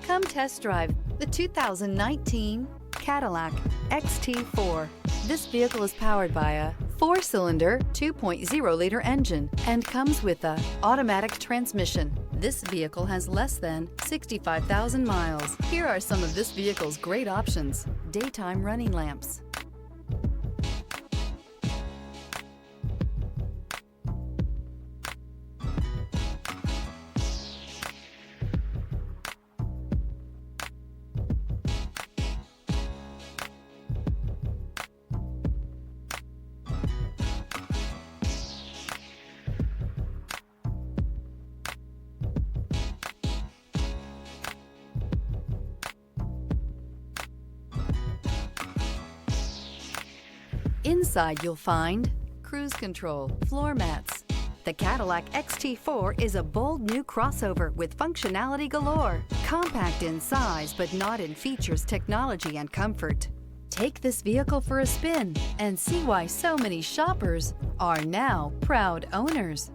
Come test drive the 2019 Cadillac XT4. This vehicle is powered by a 4-cylinder, 2.0-liter engine and comes with an automatic transmission. This vehicle has less than 65,000 miles. Here are some of this vehicle's great options: daytime running lamps, Inside you'll find cruise control, floor mats. The Cadillac XT4 is a bold new crossover with functionality galore. Compact in size, but not in features, technology, and comfort. Take this vehicle for a spin and see why so many shoppers are now proud owners.